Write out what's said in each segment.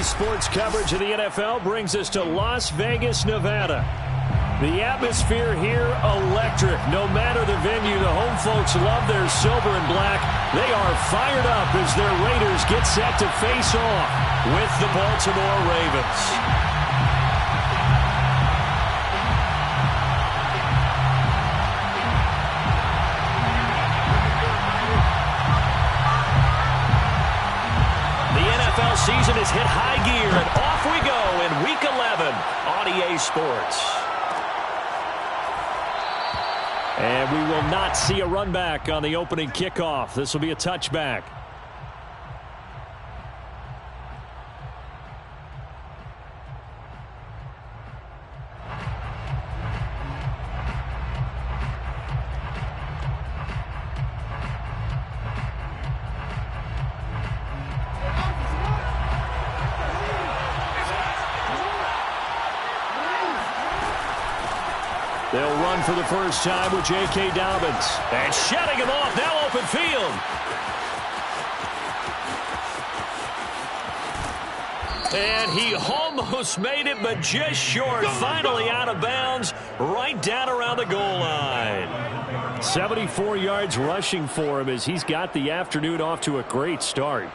Sports coverage of the NFL brings us to Las Vegas, Nevada. The atmosphere here, electric. No matter the venue, the home folks love their silver and black. They are fired up as their Raiders get set to face off with the Baltimore Ravens. Season is hit high gear, and off we go in Week 11 on EA Sports. And we will not see a run back on the opening kickoff. This will be a touchback. They'll run for the first time with J.K. Dobbins. And shutting him off, now open field. And he almost made it, but just short. Finally out of bounds, right down around the goal line. 74 yards rushing for him as he's got the afternoon off to a great start.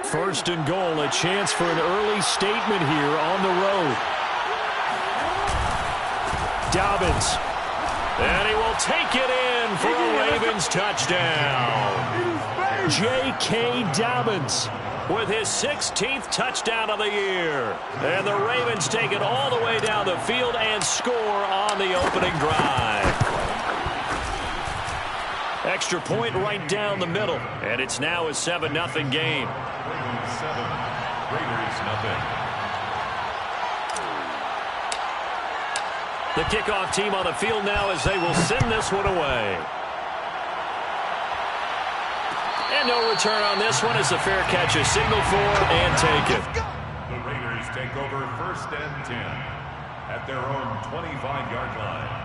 First and goal, a chance for an early statement here on the road. Dobbins, and he will take it in for a Ravens touchdown. J.K. Dobbins with his 16th touchdown of the year. And the Ravens take it all the way down the field and score on the opening drive. Extra point right down the middle, and it's now a 7-0 game. Ravens 7, Raiders nothing. The kickoff team on the field now as they will send this one away. And no return on this one as the fair catch is signaled for and taken. The Raiders take over 1st and 10 at their own 25-yard line.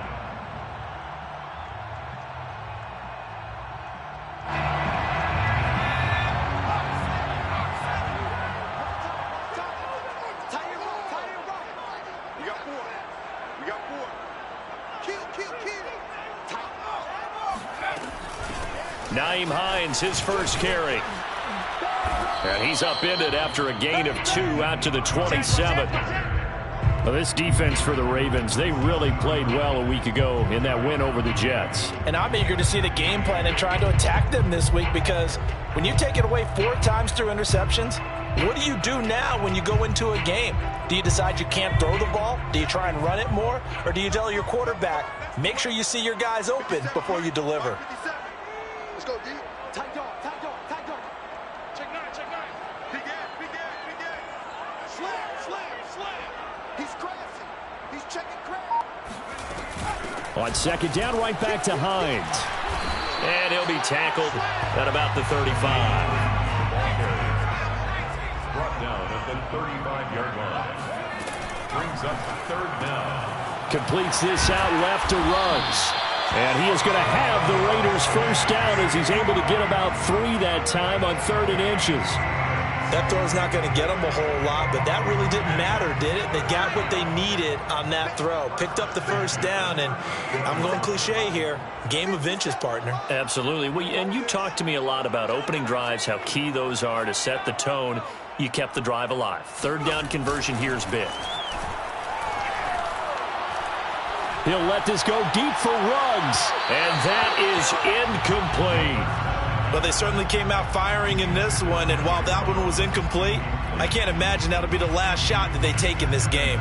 Nyheim Hines, his first carry. And he's upended after a gain of 2 out to the 27. Well, this defense for the Ravens, they really played well a week ago in that win over the Jets. And I'm eager to see the game plan and trying to attack them this week, because when you take it away 4 times through interceptions, what do you do now when you go into a game? Do you decide you can't throw the ball? Do you try and run it more? Or do you tell your quarterback, make sure you see your guys open before you deliver? Let's go, D. Tight dog, tight dog, tight dog. Check 9, check 9. Big end, big end, big end. Slam, slam, slam. He's crashing. He's checking crash. On second down, right back to Hines. And he'll be tackled at about the 35. Brought down at the 35-yard line. Brings up 3rd down. Completes this out left to Ruggs. And he is going to have the Raiders first down as he's able to get about 3 that time on 3rd and inches. That throw's not going to get them a whole lot, but that really didn't matter, did it? They got what they needed on that throw. Picked up the first down, and I'm going cliche here. Game of inches, partner. Absolutely. And you talked to me a lot about opening drives, how key those are to set the tone. You kept the drive alive. 3rd down conversion here is big. He'll let this go deep for Ruggs. And that is incomplete. Well, they certainly came out firing in this one, and while that one was incomplete, I can't imagine that'll be the last shot that they take in this game.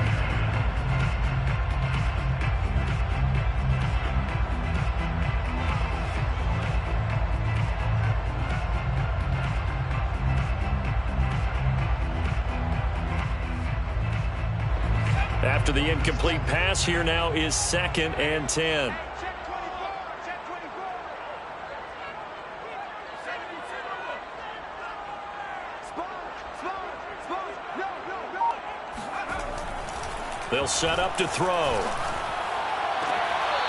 After the incomplete pass, here now is 2nd and 10. They'll set up to throw.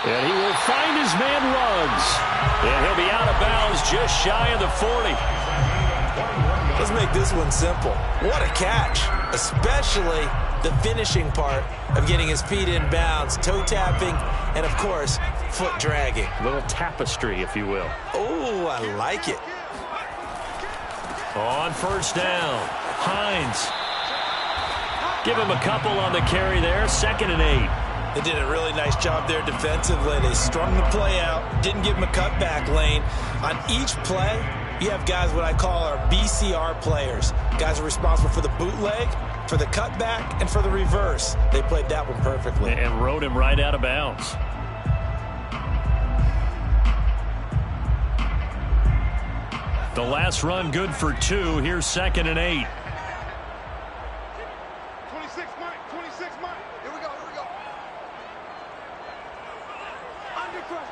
And he will find his man Ruggs. And he'll be out of bounds just shy of the 40. Let's make this one simple. What a catch, especially the finishing part of getting his feet in bounds, toe tapping, and of course, foot dragging. A little tapestry, if you will. Oh, I like it. On first down, Hines. Give him a couple on the carry there, 2nd and 8. They did a really nice job there defensively. They strung the play out, didn't give him a cutback lane. On each play, you have guys what I call our BCR players. Guys are responsible for the bootleg, for the cutback, and for the reverse. They played that one perfectly. And rode him right out of bounds. The last run good for 2. Here's 2nd and 8. 26 Mike. Here we go. Undercrush.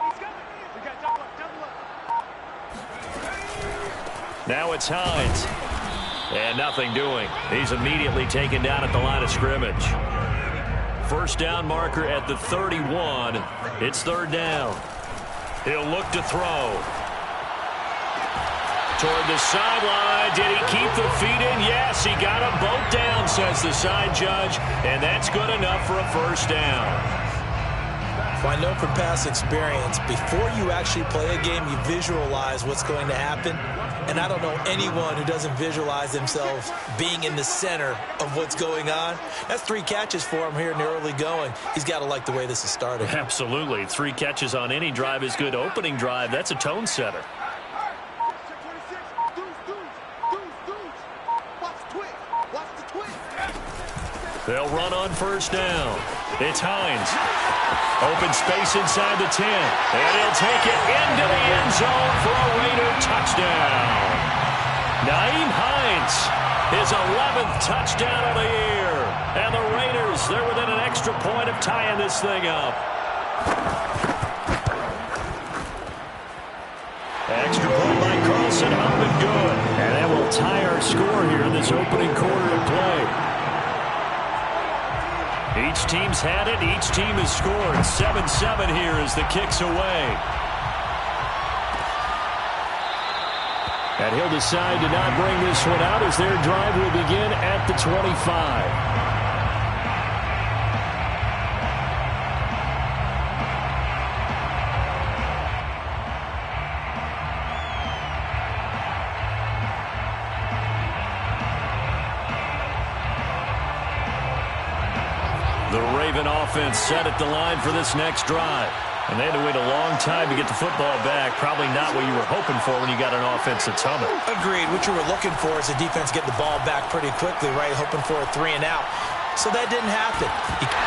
He's coming. We got double up. Now it's Hines. And nothing doing. He's immediately taken down at the line of scrimmage. First down marker at the 31. It's 3rd down. He'll look to throw. Toward the sideline. Did he keep the feet in? Yes, he got them both down, says the side judge. And that's good enough for a first down. Well, I know from past experience, before you actually play a game, you visualize what's going to happen. And I don't know anyone who doesn't visualize themselves being in the center of what's going on. That's 3 catches for him here in the early going. He's got to like the way this is starting. Absolutely. 3 catches on any drive is good. Opening drive, that's a tone setter. They'll run on first down. It's Hines. Open space inside the 10. And he'll take it into the end zone for a Raider touchdown. Nyheim Hines, his 11th touchdown of the year. And the Raiders, they're within an extra point of tying this thing up. Extra point by Carlson, up and good. And that will tie our score here in this opening quarter of play. Each team's had it. Each team has scored. 7-7 here as the kick's away. And he'll decide to not bring this one out as their drive will begin at the 25. The Raven offense set at the line for this next drive. And they had to wait a long time to get the football back. Probably not what you were hoping for when you got an offense that's humming. Agreed. What you were looking for is the defense getting the ball back pretty quickly, right? Hoping for a 3 and out. So that didn't happen.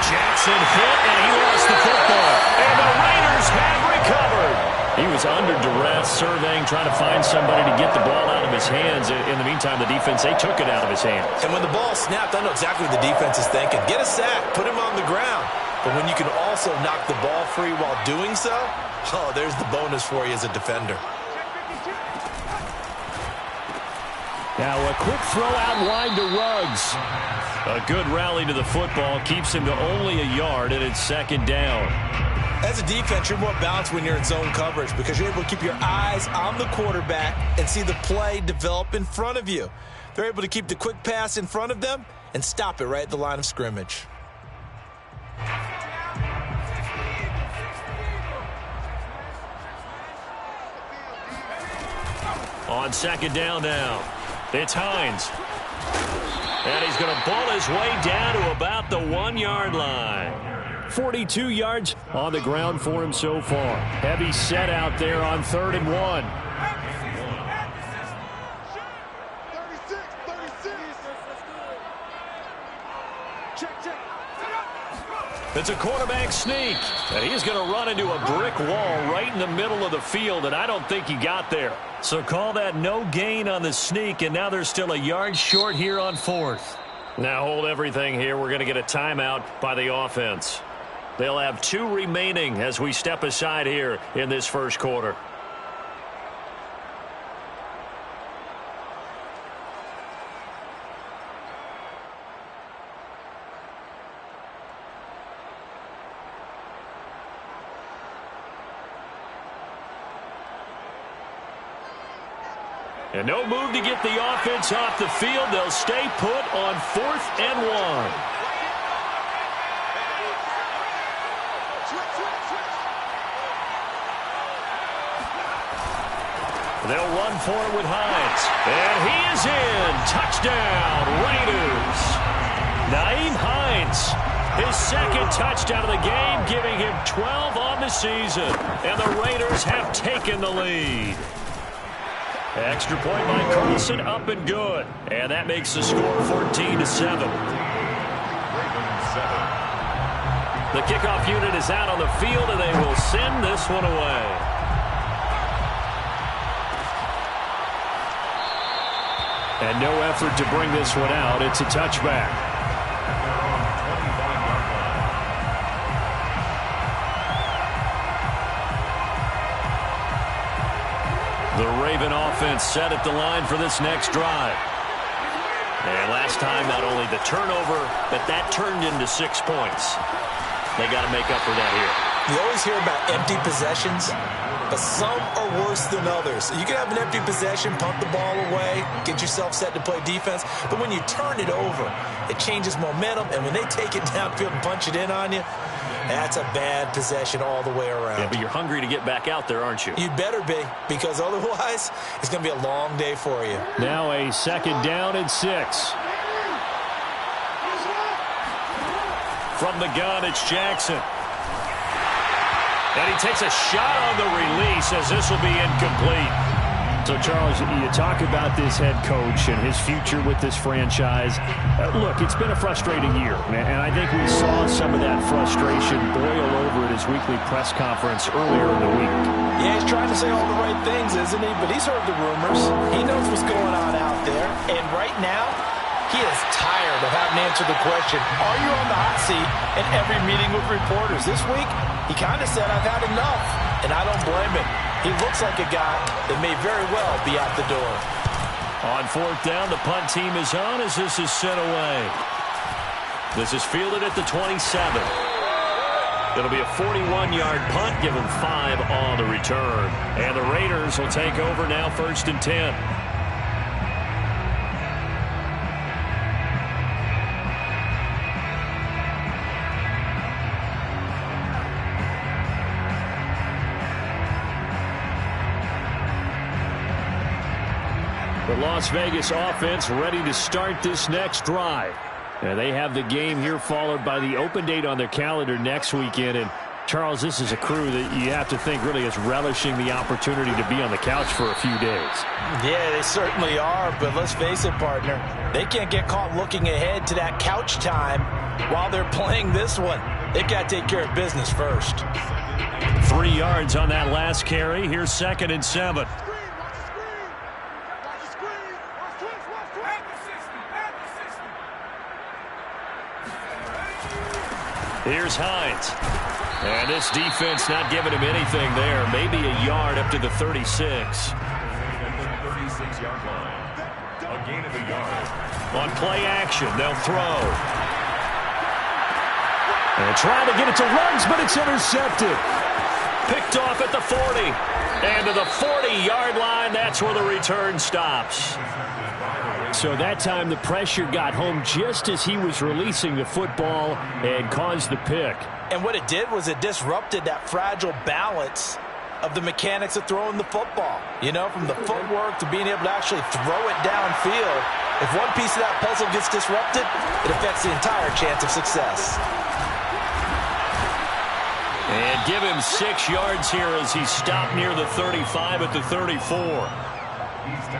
Jackson hit, and he lost the football. And the Raiders have recovered. He was under duress, surveying, trying to find somebody to get the ball out of his hands. In the meantime, the defense, they took it out of his hands. And when the ball snapped, I know exactly what the defense is thinking. Get a sack, put him on the ground. But when you can also knock the ball free while doing so, oh, there's the bonus for you as a defender. Now a quick throw out wide to Ruggs. A good rally to the football keeps him to only a yard, and it's 2nd down. As a defense, you're more balanced when you're in zone coverage because you're able to keep your eyes on the quarterback and see the play develop in front of you. They're able to keep the quick pass in front of them and stop it right at the line of scrimmage. On 2nd down now, it's Hines. And he's going to ball his way down to about the 1-yard line. 42 yards on the ground for him so far. Heavy set out there on 3rd and 1. 36. Check. It's a quarterback sneak. And he's going to run into a brick wall right in the middle of the field, and I don't think he got there. So call that no gain on the sneak, and now they're still a yard short here on 4th. Now hold everything here. We're going to get a timeout by the offense. They'll have 2 remaining as we step aside here in this first quarter. And no move to get the offense off the field. They'll stay put on 4th and 1. They'll run for it with Hines. And he is in. Touchdown, Raiders. Nyheim Hines, his 2nd touchdown of the game, giving him 12 on the season. And the Raiders have taken the lead. Extra point by Carlson, up and good. And that makes the score 14-7. The kickoff unit is out on the field, and they will send this one away. And no effort to bring this one out. It's a touchback. The Raven offense set at the line for this next drive. And last time, not only the turnover, but that turned into 6 points. They got to make up for that here. You always hear about empty possessions, but some are worse than others. You can have an empty possession, pump the ball away, get yourself set to play defense, but when you turn it over, it changes momentum, and when they take it downfield and punch it in on you, that's a bad possession all the way around. Yeah, but you're hungry to get back out there, aren't you? You'd better be, because otherwise, it's going to be a long day for you. Now a 2nd down and 6. From the gun, it's Jackson. And he takes a shot on the release as this will be incomplete. So, Charles, you talk about this head coach and his future with this franchise. Look, it's been a frustrating year, and I think we saw some of that frustration boil over at his weekly press conference earlier in the week. Yeah, he's trying to say all the right things, isn't he? But he's heard the rumors. He knows what's going on out there. And right now, he is tired of having to answer the question, are you on the hot seat in every meeting with reporters? This week, he kind of said, I've had enough, and I don't blame him. He looks like a guy that may very well be out the door. On 4th down, the punt team is on as this is sent away. This is fielded at the 27. It'll be a 41-yard punt, give him 5 on the return. And the Raiders will take over now 1st and 10. The Las Vegas offense ready to start this next drive. And they have the game here followed by the open date on their calendar next weekend. And, Charles, this is a crew that you have to think really is relishing the opportunity to be on the couch for a few days. Yeah, they certainly are. But let's face it, partner, they can't get caught looking ahead to that couch time while they're playing this one. They've got to take care of business first. 3 yards on that last carry. Here's 2nd and 7. Here's Hines. And this defense not giving him anything there. Maybe a yard up to the 36. 36-yard line. A gain of a yard. On play action, they'll throw. And trying to get it to Ruggs, but it's intercepted. Picked off at the 40. And to the 40-yard line, that's where the return stops. So that time the pressure got home just as he was releasing the football and caused the pick. And what it did was it disrupted that fragile balance of the mechanics of throwing the football. You know, from the footwork to being able to actually throw it downfield. If one piece of that puzzle gets disrupted, it affects the entire chance of success. And give him 6 yards here as he stopped near the 35 at the 34.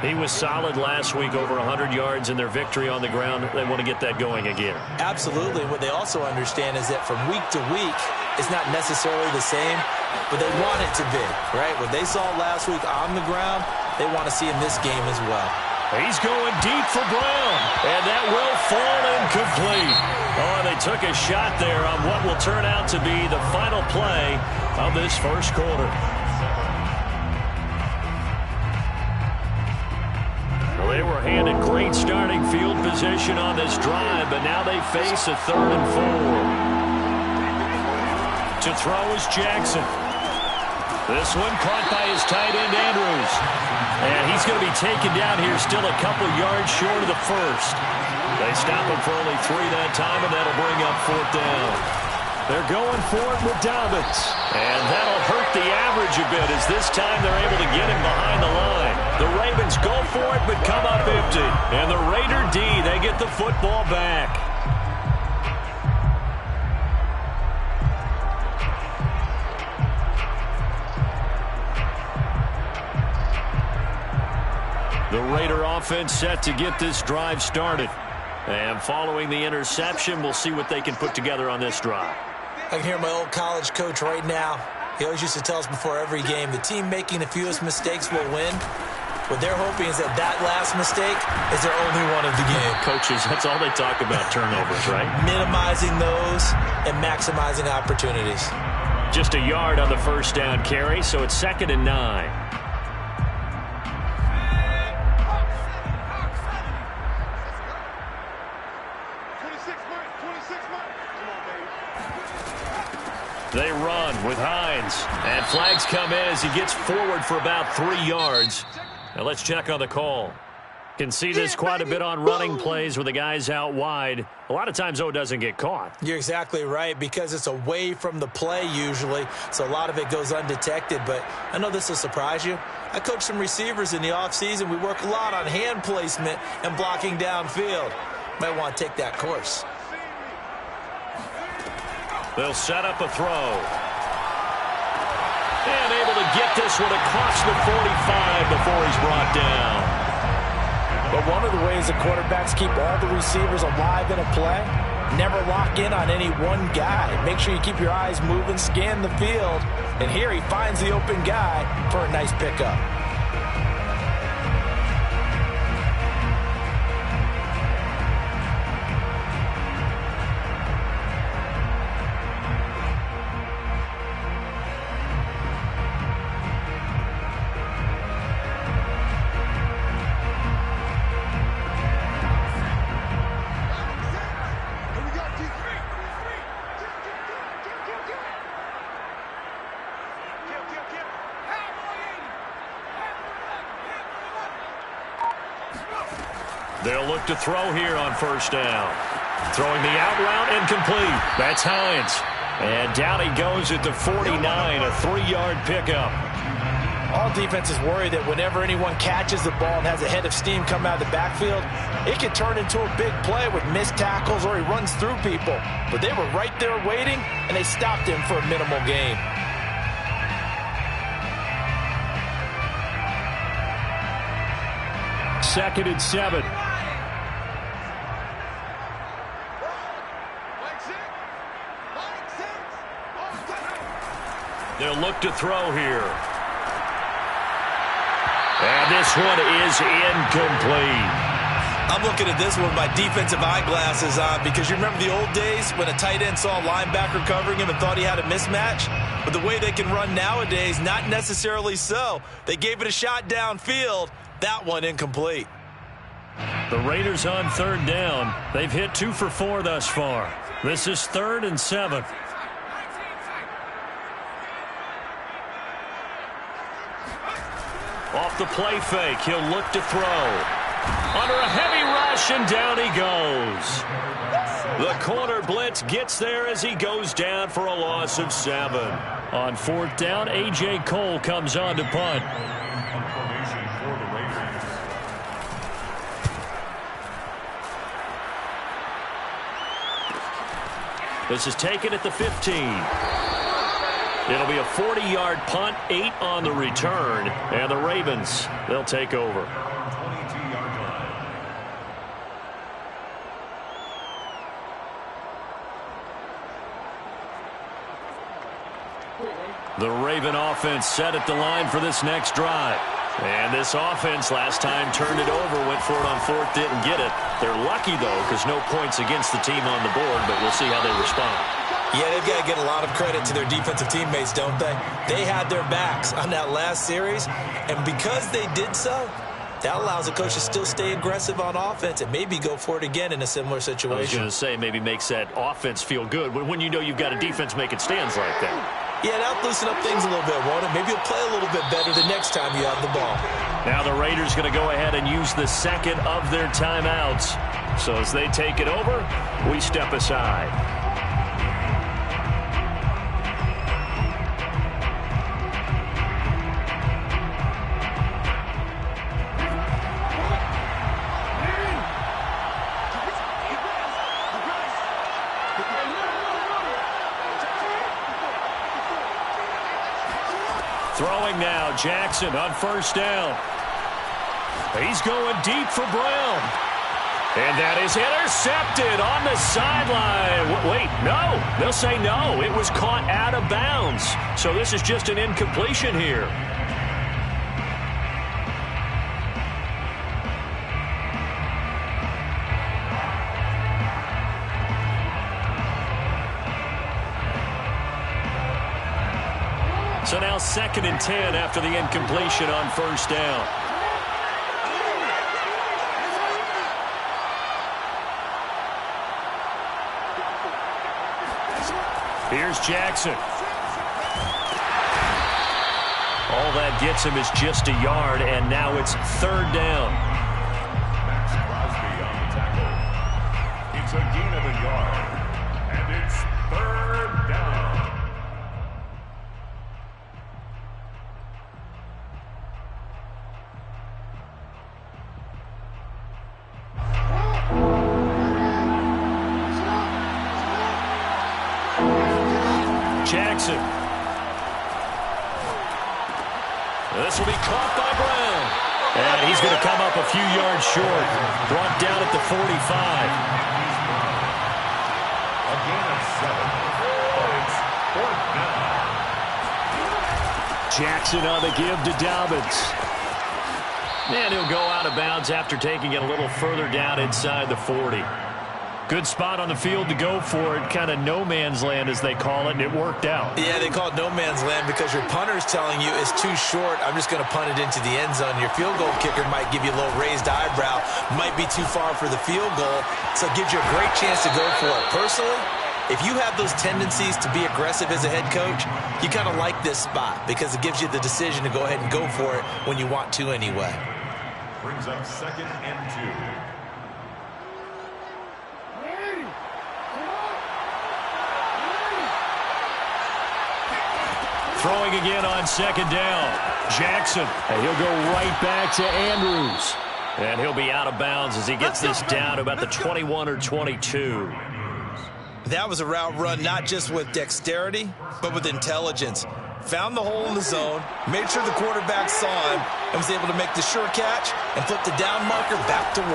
He was solid last week, over 100 yards in their victory on the ground. They want to get that going again. Absolutely. What they also understand is that from week to week, it's not necessarily the same, but they want it to be, right? What they saw last week on the ground, they want to see in this game as well. He's going deep for Brown, and that will fall incomplete. Oh, they took a shot there on what will turn out to be the final play of this first quarter. Well, they were handed great starting field position on this drive, but now they face a 3rd and 4. To throw is Jackson. This one caught by his tight end, Andrews. And he's going to be taken down here still a couple yards short of the first. They stop him for only 3 that time, and that'll bring up 4th down. They're going for it with Dobbins. And that'll hurt the average a bit as this time they're able to get him behind the line. The Ravens go for it but come up empty. And the Raider D, they get the football back. The Raider offense set to get this drive started. And following the interception, we'll see what they can put together on this drive. I can hear my old college coach right now. He always used to tell us before every game, the team making the fewest mistakes will win. What they're hoping is that last mistake is their only one of the game. Coaches, that's all they talk about, turnovers, right? Minimizing those and maximizing opportunities. Just a yard on the first down carry, so it's 2nd and 9. They run with Hines. And flags come in as he gets forward for about 3 yards. Now let's check on the call. Can see this quite a bit on running plays with the guys out wide. A lot of times, though, it doesn't get caught. You're exactly right, because it's away from the play usually, so a lot of it goes undetected. But I know this will surprise you. I coach some receivers in the offseason. We work a lot on hand placement and blocking downfield. Might want to take that course. They'll set up a throw. And able to get this one across the 45 before he's brought down. But one of the ways the quarterbacks keep all the receivers alive in a play, never lock in on any one guy. Make sure you keep your eyes moving, scan the field. And here he finds the open guy for a nice pickup. They'll look to throw here on first down. Throwing the out route incomplete. That's Hines. And down he goes at the 49, a 3-yard pickup. All defenses worry that whenever anyone catches the ball and has a head of steam come out of the backfield, it can turn into a big play with missed tackles or he runs through people. But they were right there waiting, and they stopped him for a minimal gain. Second and 7. They'll look to throw here. And this one is incomplete. I'm looking at this one with my defensive eyeglasses on, because you remember the old days when a tight end saw a linebacker covering him and thought he had a mismatch? But the way they can run nowadays, not necessarily so. They gave it a shot downfield. That one incomplete. The Raiders on 3rd down. They've hit 2 for 4 thus far. This is 3rd and 7. Off the play fake, he'll look to throw. Under a heavy rush, and down he goes. The corner blitz gets there as he goes down for a loss of 7. On 4th down, A.J. Cole comes on to punt. This is taken at the 15. It'll be a 40-yard punt, 8 on the return, and the Ravens, they'll take over. The Raven offense set at the line for this next drive. And this offense last time turned it over, went for it on 4th, didn't get it. They're lucky, though, because no points against the team on the board, but we'll see how they respond. Yeah, they've got to get a lot of credit to their defensive teammates, don't they? They had their backs on that last series, and because they did so, that allows the coach to still stay aggressive on offense and maybe go for it again in a similar situation. I was going to say, maybe makes that offense feel good when you know you've got a defense making stands like that. Yeah, that'll loosen up things a little bit, won't it? Maybe you'll bit better the next time you have the ball. Now the Raiders going to go ahead and use the second of their timeouts. So as they take it over, we step aside. Throwing now, Jackson on first down. He's going deep for Brown. And that is intercepted on the sideline. Wait, no. They'll say no. It was caught out of bounds. So this is just an incompletion here. So now 2nd and 10 after the incompletion on first down. Here's Jackson. All that gets him is just a yard, and now it's 3rd down. Max Crosby on the tackle. It's a gain of a yard, and it's 3rd down. Jackson. This will be caught by Brown. And he's going to come up a few yards short. Brought down at the 45. A gain of 7. But it's 4th down. Jackson on the give to Dobbins. And he'll go out of bounds after taking it a little further down inside the 40. Good spot on the field to go for it. Kind of no man's land, as they call it, and it worked out. Yeah, they call it no man's land because your punter's telling you it's too short. I'm just going to punt it into the end zone. Your field goal kicker might give you a little raised eyebrow. Might be too far for the field goal, so it gives you a great chance to go for it. Personally, if you have those tendencies to be aggressive as a head coach, you kind of like this spot because it gives you the decision to go ahead and go for it when you want to anyway. Brings up 2nd and 2. Throwing again on 2nd down. Jackson. And he'll go right back to Andrews. And he'll be out of bounds as he gets this down to about the 21 or 22. That was a route run not just with dexterity, but with intelligence. Found the hole in the zone, made sure the quarterback saw him, and was able to make the sure catch and flip the down marker back to 1.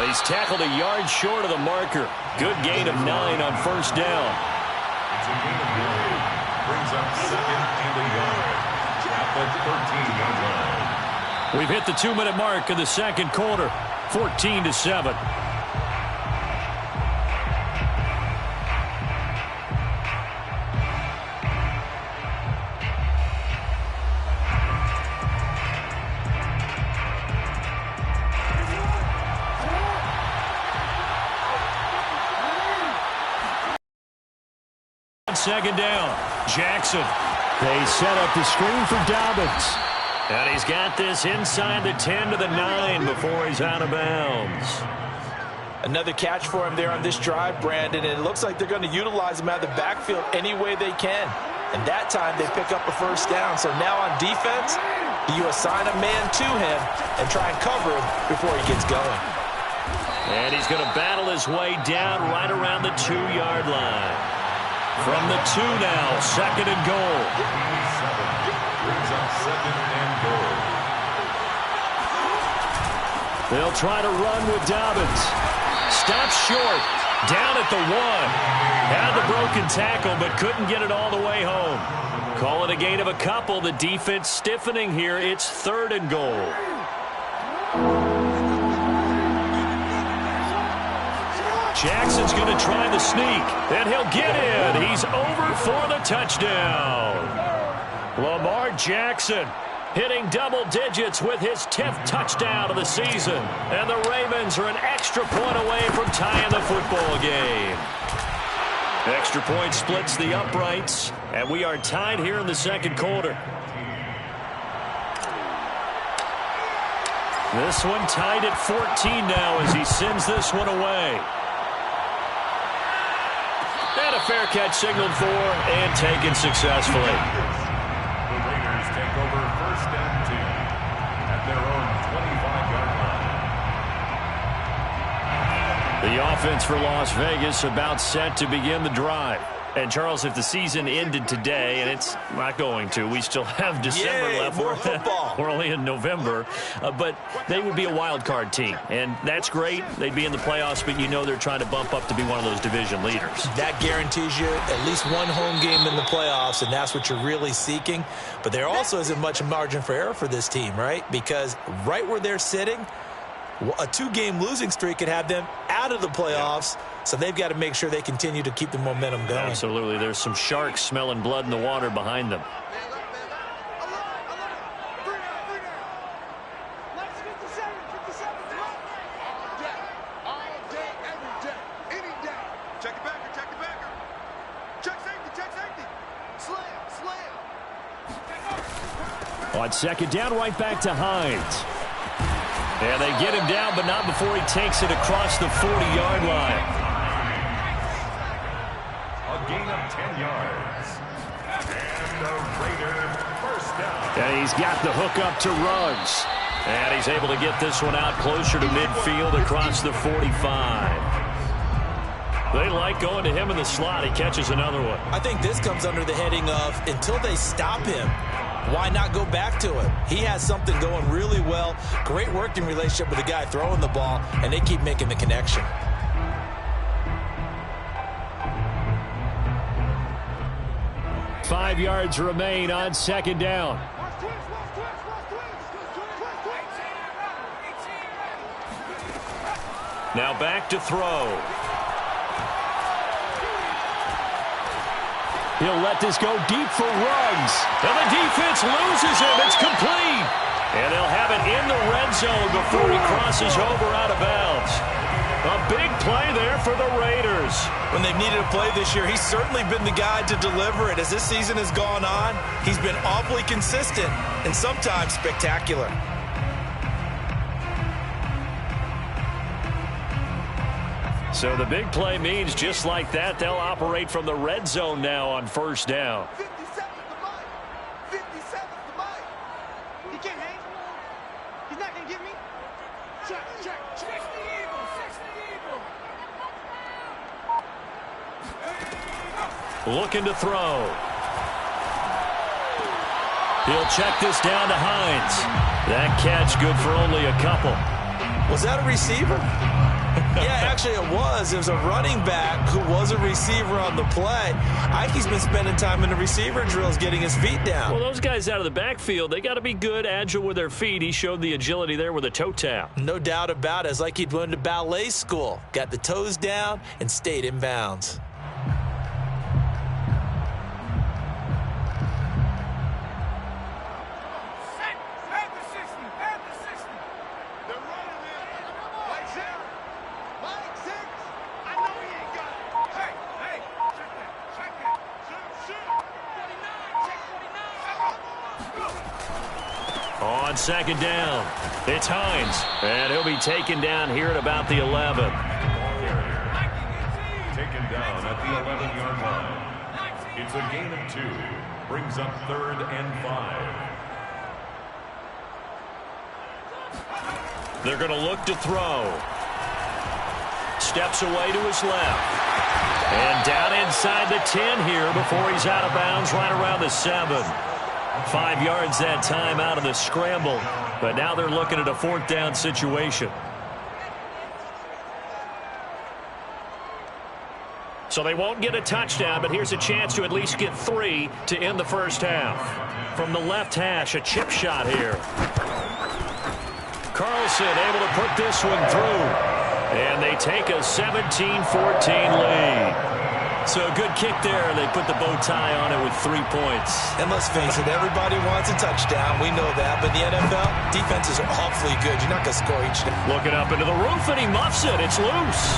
He's tackled a yard short of the marker. Good gain of 9 on first down. It's a gain of 9. Brings up 2nd and a yard. At the 13-yard line. We've hit the 2-minute mark in the second quarter. 14-7. Second down. Jackson. They set up the screen for Dobbins. And he's got this inside the 10 to the 9 before he's out of bounds. Another catch for him there on this drive, Brandon, and it looks like they're going to utilize him out of the backfield any way they can. And that time they pick up a first down. So now on defense, you assign a man to him and try and cover him before he gets going. And he's going to battle his way down right around the 2-yard line. From the 2 now, 2nd and goal. Brings up 2nd and goal. They'll try to run with Dobbins. Stops short. Down at the 1. Had the broken tackle, but couldn't get it all the way home. Call it a gain of a couple. The defense stiffening here. It's 3rd and goal. Jackson's going to try the sneak, and he'll get in. He's over for the touchdown. Lamar Jackson hitting double digits with his 10th touchdown of the season. And the Ravens are an extra point away from tying the football game. Extra point splits the uprights, and we are tied here in the second quarter. This one tied at 14 now as he sends this one away. And a fair catch signaled for and taken successfully. The Raiders take over first and 10 at their own 25-yard line. The offense for Las Vegas about set to begin the drive. And, Charles, if the season ended today, and it's not going to, we still have December left. More football. We're only in November. But they would be a wild card team. And that's great. They'd be in the playoffs, but you know they're trying to bump up to be one of those division leaders. That guarantees you at least one home game in the playoffs, and that's what you're really seeking. But there also isn't much margin for error for this team, right? Because right where they're sitting, a 2-game losing streak could have them out of the playoffs, so they've got to make sure they continue to keep the momentum going. Absolutely. There's some sharks smelling blood in the water behind them. On second down, right back to Hines. And they get him down, but not before he takes it across the 40-yard line. A gain of 10 yards. And the Raiders first down. And he's got the hook up to Ruggs. And he's able to get this one out closer to midfield across the 45. They like going to him in the slot. He catches another one. I think this comes under the heading of until they stop him, why not go back to him? He has something going really well. Great working relationship with the guy throwing the ball, and they keep making the connection. Five yards remain on second down. Now back to throw. He'll let this go deep for Ruggs. And the defense loses him. It's complete. And they'll have it in the red zone before he crosses over out of bounds. A big play there for the Raiders. When they've needed a play this year, he's certainly been the guy to deliver it. As this season has gone on, he's been awfully consistent and sometimes spectacular. So the big play means just like that, they'll operate from the red zone now on first down. 57 to Mike. 57 to Mike. He can't hang. He's not going to get me. Check. 60 Eagle. 60 Eagle. Looking to throw. He'll check this down to Hines. That catch good for only a couple. Was that a receiver? Yeah, actually it was. It was a running back who was a receiver on the play. Ike's been spending time in the receiver drills getting his feet down. Well, those guys out of the backfield, they got to be good, agile with their feet. He showed the agility there with a toe tap. No doubt about it. It's like he'd went to ballet school. Got the toes down and stayed in bounds. On second down, it's Hines, and he'll be taken down here at about the 11. Taken down at the 11-yard line. It's a gain of 2. Brings up 3rd and 5. They're going to look to throw. Steps away to his left. And down inside the 10 here before he's out of bounds right around the 7. 5 yards that time out of the scramble. But now they're looking at a 4th down situation. So they won't get a touchdown, but here's a chance to at least get 3 to end the first half. From the left hash, a chip shot here. Carlson able to put this one through. And they take a 17-14 lead. So a good kick there. They put the bow tie on it with 3 points. And let's face it, everybody wants a touchdown. We know that. But the NFL, defenses are awfully good. You're not going to score each day. Looking up into the roof, and he muffs it. It's loose.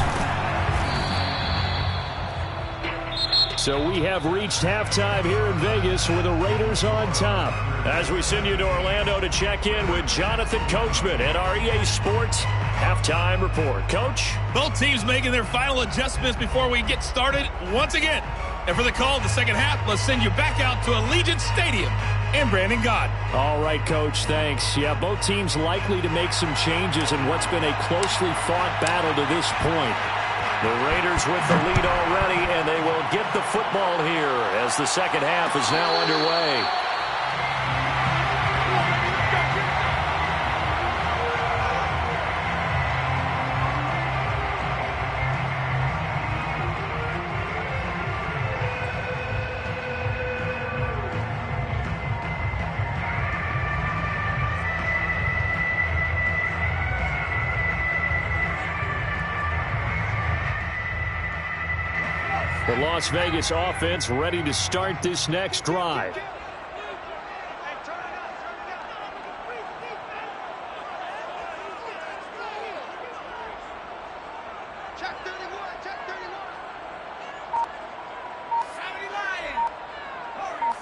So we have reached halftime here in Vegas with the Raiders on top. As we send you to Orlando to check in with Jonathan Coachman at our EA Sports Halftime Report. Coach? Both teams making their final adjustments before we get started once again. And for the call of the second half, let's send you back out to Allegiant Stadium in Brandon God. All right, Coach, thanks. Yeah, both teams likely to make some changes in what's been a closely fought battle to this point. The Raiders with the lead already, and they will get the football here as the second half is now underway. The Las Vegas offense ready to start this next drive. Check 31, check 31. 70 Lion. Hurry,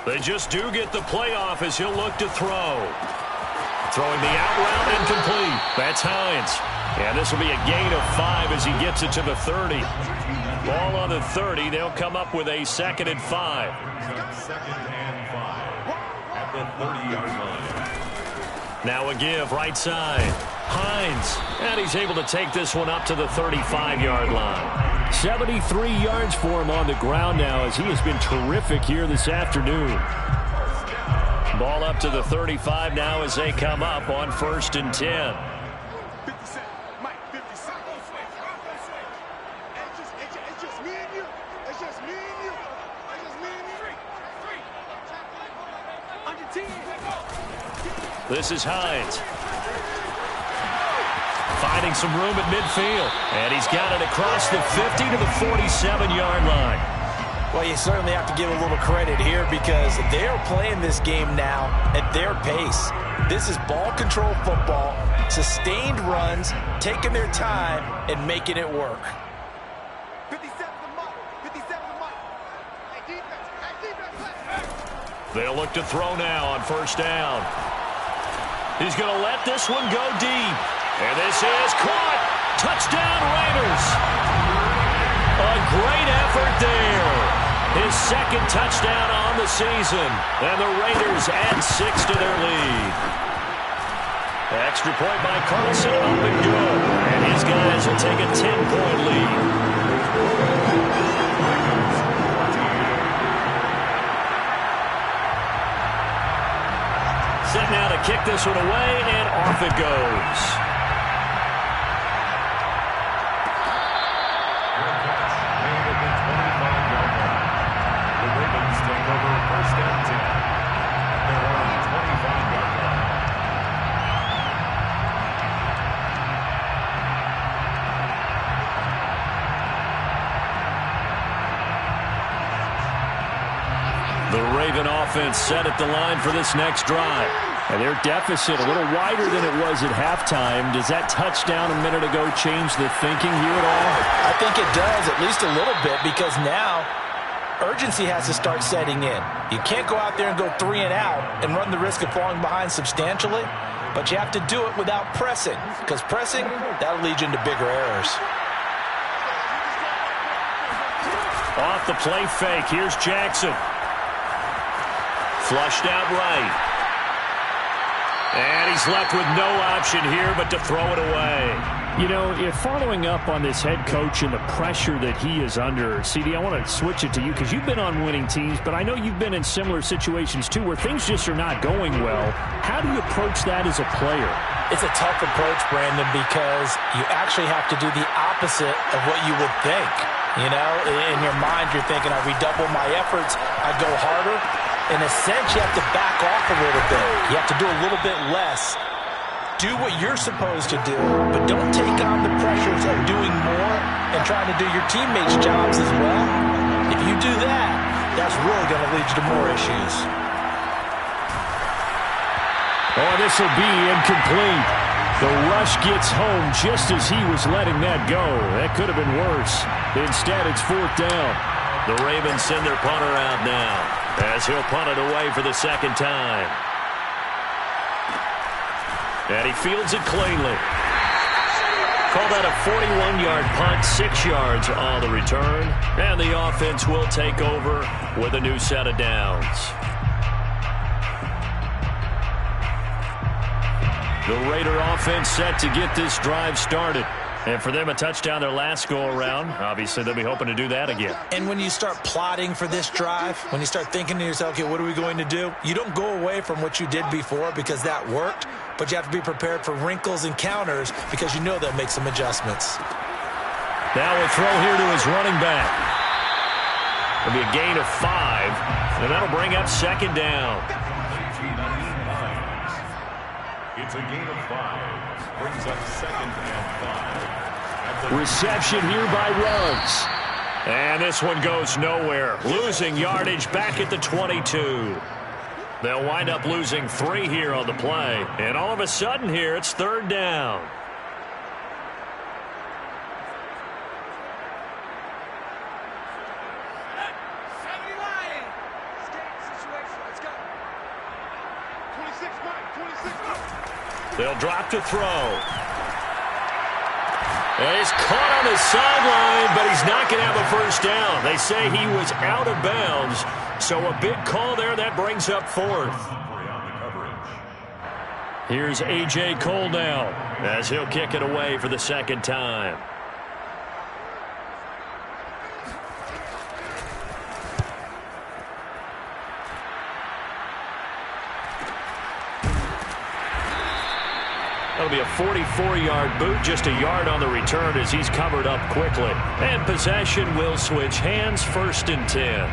70. They just do get the playoff as he'll look to throw. Throwing the out route incomplete. That's Hines. And this will be a gain of 5 as he gets it to the 30. Ball on the 30. They'll come up with a 2nd and 5. 2nd and 5 at the 30-yard line. Now a give right side. Hines. And he's able to take this one up to the 35-yard line. 73 yards for him on the ground now as he has been terrific here this afternoon. Ball up to the 35 now as they come up on 1st and 10. 50 Mike, 50 cents. It's just me and you. It's just me and you. It's just me and you. Under 10. This is Hines. Finding some room at midfield. And he's got it across the 50 to the 47-yard line. Well, you certainly have to give a little credit here because they're playing this game now at their pace. This is ball control football, sustained runs, taking their time, and making it work. 57 the mark. 57 the mark. Hey, defense. Hey, defense. They'll look to throw now on 1st down. He's going to let this one go deep. And this is caught. Touchdown, Raiders. A great effort there. His 2nd touchdown on the season. And the Raiders add 6 to their lead. Extra point by Carlson, up and good. And his guys will take a 10-point lead. Set now to kick this one away, and off it goes. The Raven offense set at the line for this next drive. And their deficit a little wider than it was at halftime. Does that touchdown a minute ago change the thinking here at all? I think it does, at least a little bit, because now urgency has to start setting in. You can't go out there and go 3 and out and run the risk of falling behind substantially, but you have to do it without pressing, because pressing, that'll lead you into bigger errors. Off the play fake, here's Jackson. Flushed out right. And he's left with no option here but to throw it away. You know, if following up on this head coach and the pressure that he is under, CD, I want to switch it to you because you've been on winning teams, but I know you've been in similar situations too where things just are not going well. How do you approach that as a player? It's a tough approach, Brandon, because you actually have to do the opposite of what you would think. You know, in your mind, you're thinking, I redouble my efforts, I go harder. In a sense, you have to back off a little bit. You have to do a little bit less. Do what you're supposed to do, but don't take on the pressures of doing more and trying to do your teammates' jobs as well. If you do that, that's really going to lead you to more issues. Oh, this will be incomplete. The rush gets home just as he was letting that go. That could have been worse. Instead, it's 4th down. The Ravens send their punter out now as he'll punt it away for the 2nd time. And he fields it cleanly. Call that a 41-yard punt, 6 yards on the return. And the offense will take over with a new set of downs. The Raider offense set to get this drive started. And for them, a touchdown their last go-around. Obviously, they'll be hoping to do that again. And when you start plotting for this drive, when you start thinking to yourself, okay, what are we going to do? You don't go away from what you did before because that worked, but you have to be prepared for wrinkles and counters because you know they'll make some adjustments. Now a throw here to his running back. It'll be a gain of 5, and that'll bring up 2nd down. It's a gain of 5. Brings up 2nd and 5. Reception here by Ruggs. And this one goes nowhere. Losing yardage back at the 22. They'll wind up losing 3 here on the play. And all of a sudden here, it's 3rd down. They'll drop to throw. And he's caught on the sideline, but he's not going to have a 1st down. They say he was out of bounds, so a big call there. That brings up 4th. Here's A.J. Cole now as he'll kick it away for the 2nd time. That'll be a 44-yard boot, just a yard on the return as he's covered up quickly. And possession will switch hands, 1st and 10.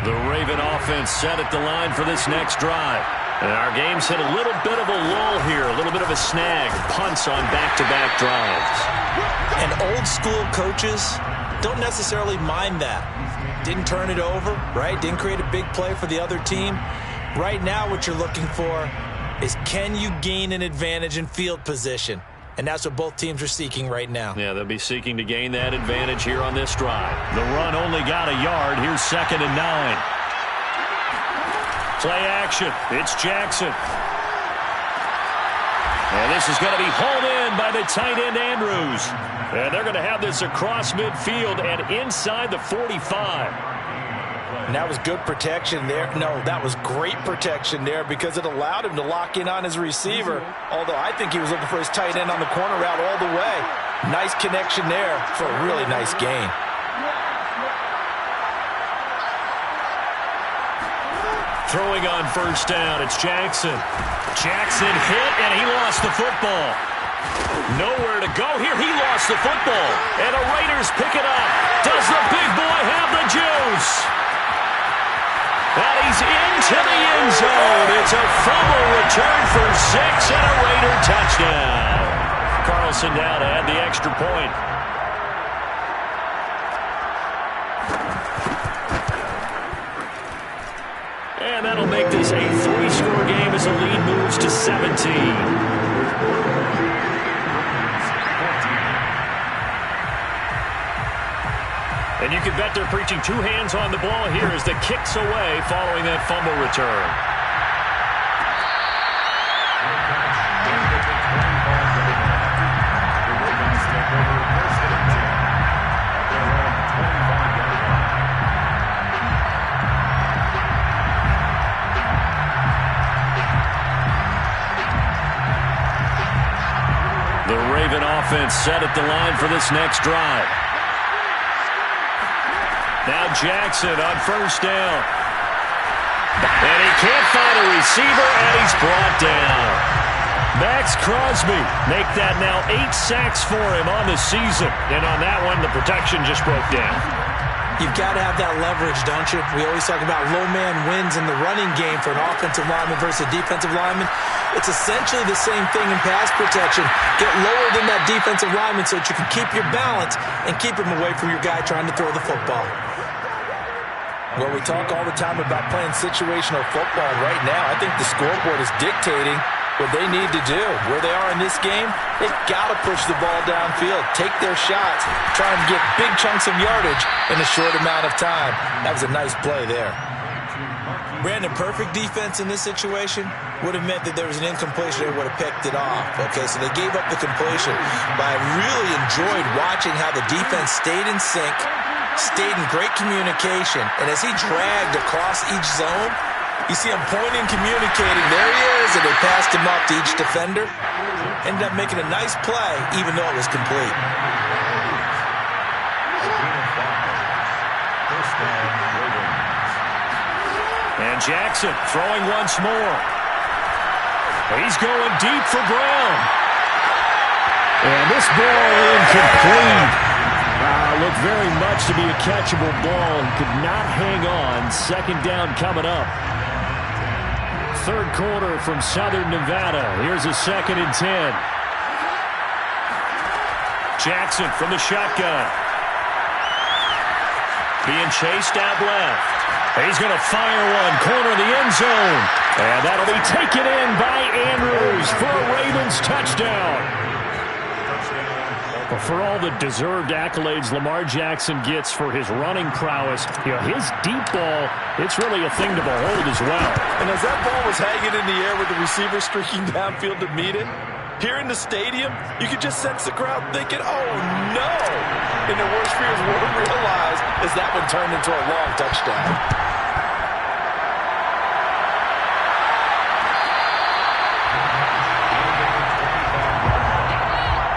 The Raven offense set at the line for this next drive. And our game's hit a little bit of a lull here, a little bit of a snag. Punts on back-to-back drives. And old-school coaches don't necessarily mind that. Didn't turn it over, right? Didn't create a big play for the other team. Right now what you're looking for is can you gain an advantage in field position? And that's what both teams are seeking right now. Yeah, they'll be seeking to gain that advantage here on this drive. The run only got a yard. Here's 2nd and 9. Play action. It's Jackson. And this is going to be hauled in by the tight end, Andrews. And they're going to have this across midfield and inside the 45. And that was good protection there. No, that was great protection there because it allowed him to lock in on his receiver. Although I think he was looking for his tight end on the corner route all the way. Nice connection there for a really nice gain. Throwing on 1st down, it's Jackson. Jackson hit, and he lost the football. Nowhere to go here. He lost the football. And the Raiders pick it up. Does the big boy have the juice? And he's into the end zone. It's a fumble return for 6 and a Raider touchdown. Carlson down to add the extra point. And that'll make this a 3-score game as the lead moves to 17. And you can bet they're preaching 2 hands on the ball here as the kick's away following that fumble return. The Raven offense set at the line for this next drive. Now Jackson on 1st down. And he can't find a receiver, and he's brought down. Max Crosby make that now 8 sacks for him on the season. And on that one, the protection just broke down. You've got to have that leverage, don't you? We always talk about low man wins in the running game for an offensive lineman versus a defensive lineman. It's essentially the same thing in pass protection. Get lower than that defensive lineman so that you can keep your balance and keep him away from your guy trying to throw the football. Well, we talk all the time about playing situational football. Right now, I think the scoreboard is dictating what they need to do. Where they are in this game, they've got to push the ball downfield, take their shots, try and get big chunks of yardage in a short amount of time. That was a nice play there. Brandon, perfect defense in this situation would have meant that there was an incompletion. They would have picked it off. Okay, so they gave up the completion. But I really enjoyed watching how the defense stayed in sync, stayed in great communication, and as he dragged across each zone, you see him pointing, communicating. There he is, and they passed him off to each defender. Ended up making a nice play, even though it was complete. And Jackson throwing once more. He's going deep for Brown. And this ball incomplete. Looked very much to be a catchable ball and could not hang on. Second down coming up. Third quarter from Southern Nevada. Here's a 2nd and 10. Jackson from the shotgun. Being chased out left. He's going to fire one. Corner of the end zone. And that'll be taken in by Andrews for a Ravens touchdown. But for all the deserved accolades Lamar Jackson gets for his running prowess, his deep ball, it's really a thing to behold as well. And as that ball was hanging in the air with the receiver streaking downfield to meet it, here in the stadium, you could just sense the crowd thinking, oh, no. And their worst fears were realized as that one turned into a long touchdown.